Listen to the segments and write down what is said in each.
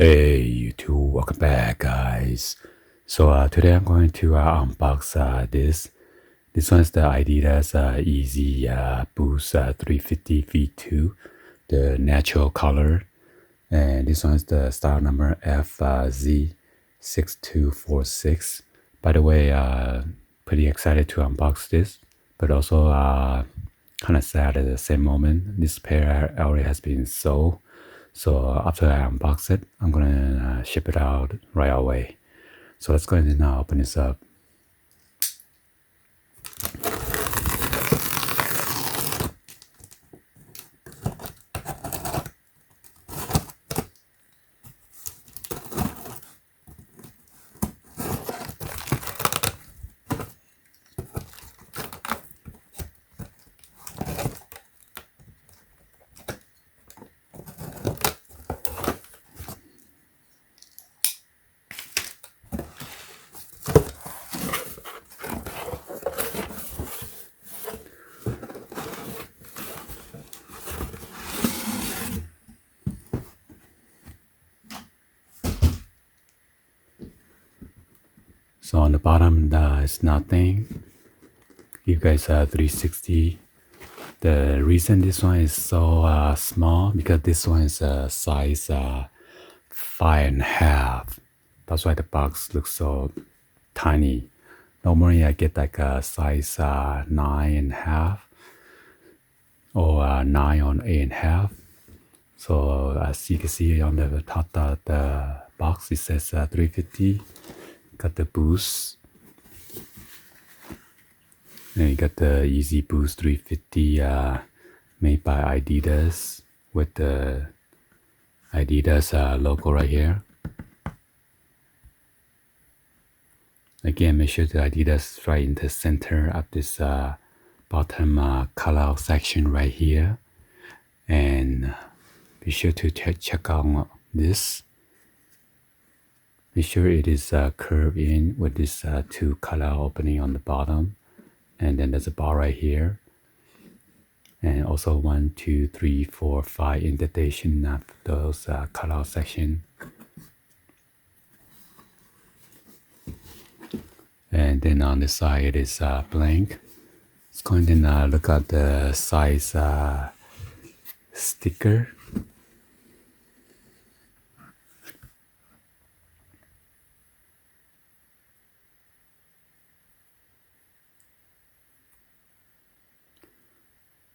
Hey, you two, welcome back, guys. So today I'm going to unbox this. This one's the Adidas Yeezy Boost 350 V2, the natural color, and this one's the style number FZ6246. By the way, pretty excited to unbox this, but also kind of sad at the same moment. This pair already has been sold. So after I unbox it, I'm gonna ship it out right away. So let's go ahead and now open this up. So on the bottom, is nothing. You guys 360. The reason this one is so small because this one is a size 5.5. That's why the box looks so tiny. Normally I get like a size 9.5 or 9 on 8.5. So as you can see on the top of the box, it says 350. Got the boost. And you got the Yeezy Boost 350 made by Adidas with the Adidas logo right here. Again, make sure the Adidas is right in the center of this bottom color section right here. And be sure to check out this. Be sure it is curved in with this two color opening on the bottom. And then there's a bar right here. And also 1, 2, 3, 4, 5 indentation of those color section. And then on the side it is blank. Let's go ahead and look at the size sticker.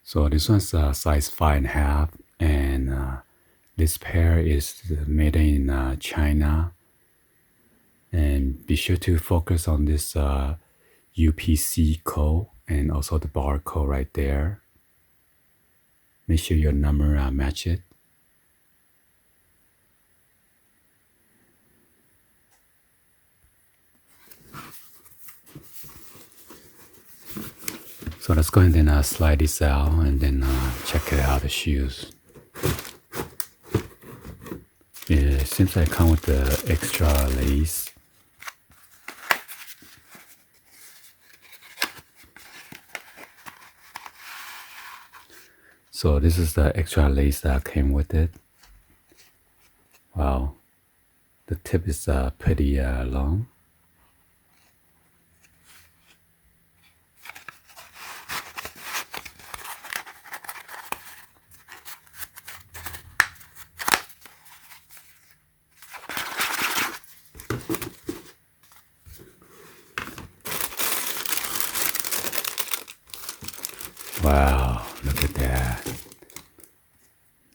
So this one's size 5.5, and this pair is made in China. And be sure to focus on this UPC code and also the barcode right there. Make sure your number match it. So let's go ahead and slide this out and then check it out the shoes. It seems like it comes with the extra lace. So this is the extra lace that came with it. Wow, the tip is pretty long. Wow, look at that.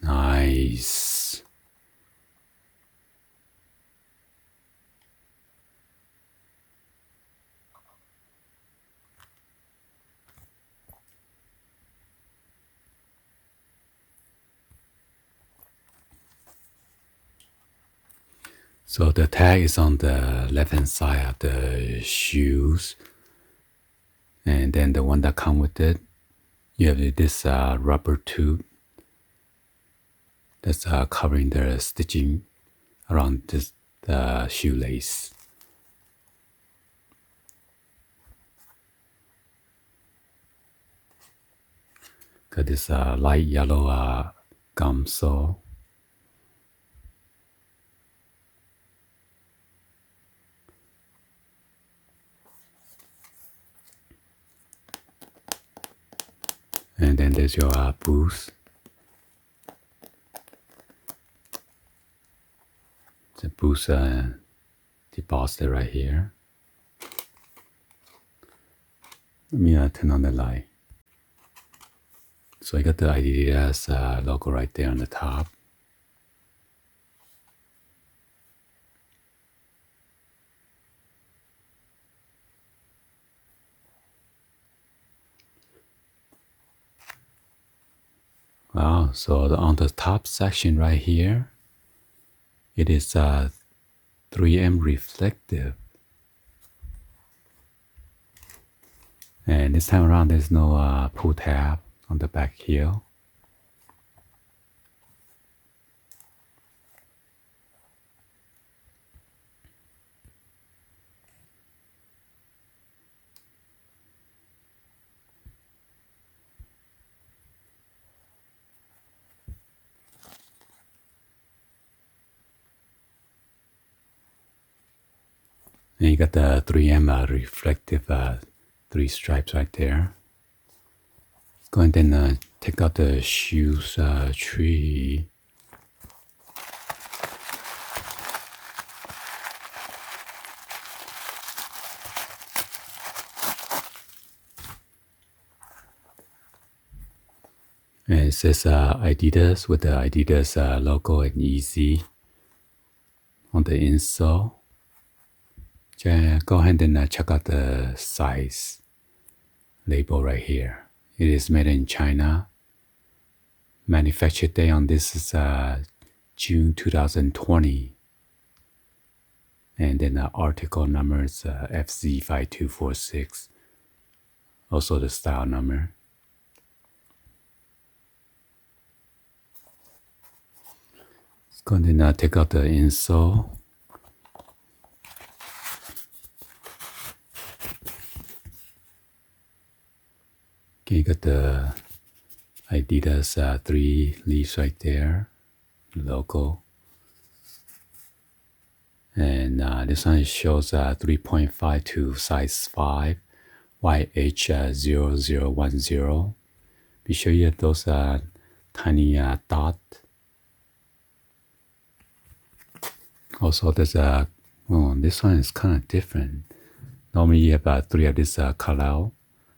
Nice. So the tag is on the left hand side of the shoes. And then the one that comes with it, you have this rubber tube that's covering the stitching around this the shoelace. Got this light yellow gum sole. And then there's your boost. The boost deposit right here. Let me turn on the light. So I got the Adidas logo right there on the top. Wow, so on the top section right here, it is 3M reflective. And this time around, there's no pull tab on the back heel. And you got the 3M reflective 3 stripes right there. Let's go ahead and take out the shoes tree. And it says Adidas with the Adidas logo and Yeezy on the insole. Go ahead and check out the size label right here. It is made in China. Manufactured date on this is June 2020. And then the article number is FZ5246. Also the style number. Let's go ahead and take out the insole. Okay, you got the Adidas 3 leaves right there, logo. And this one shows 3.5 to size 5, YH0010. Be sure you have those tiny dots. Also, there's this one is kind of different. Normally you have 3 of this color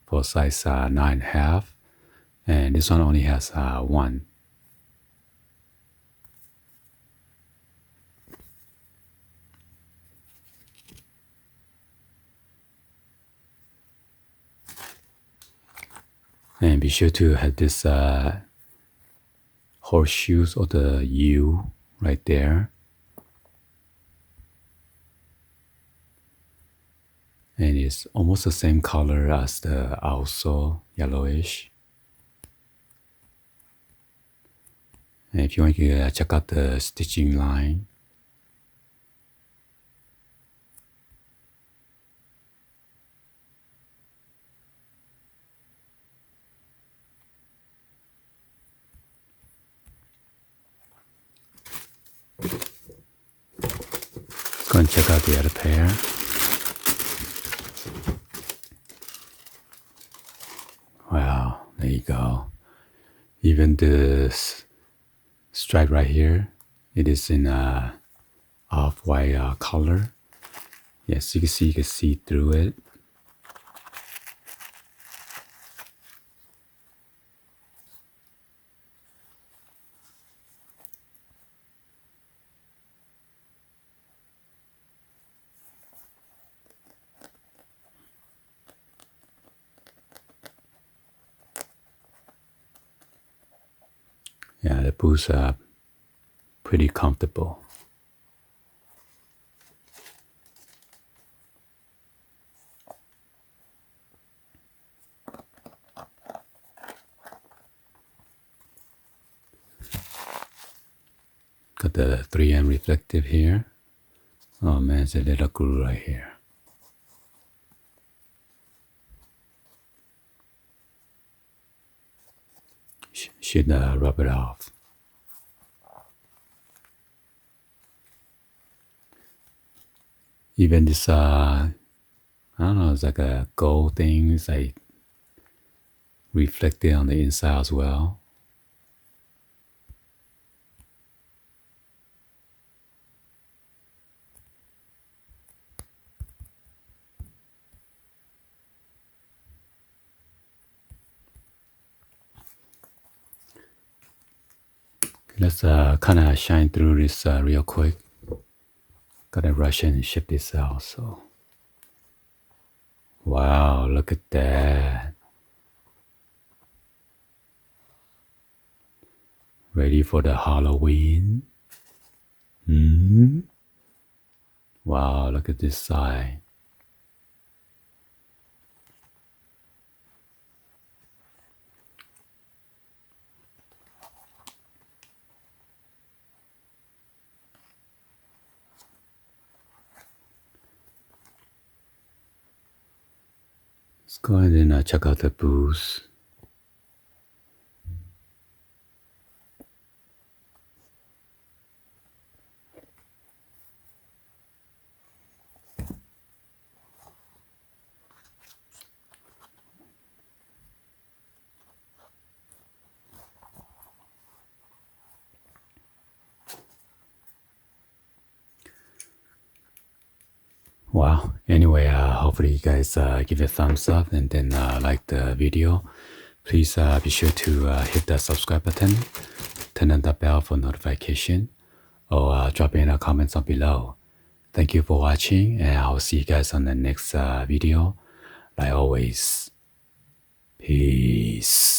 for size 9.5, and this one only has 1. And be sure to have this horseshoes or the U right there. And it's almost the same color as the outsole, yellowish. And if you want to check out the stitching line, go and check out the other pair. Wow, there you go. Even this stripe right here, it is in off-white color. Yes, you can see through it. Yeah, the boots are pretty comfortable. Got the 3M reflective here. Oh man, it's a little glue right here. Should rub it off. Even this, I don't know, it's like a gold thing. It's like reflected on the inside as well. Let's kind of shine through this real quick. Gotta rush in and ship this out. So, wow, look at that! Ready for the Halloween? Wow, look at this side. Let's go ahead and check out the booth. Wow. Anyway, hopefully you guys give it a thumbs up and then like the video. Please be sure to hit the subscribe button, turn on the bell for notification, or drop in a comments on below. Thank you for watching, and I'll see you guys on the next video. Like always, peace.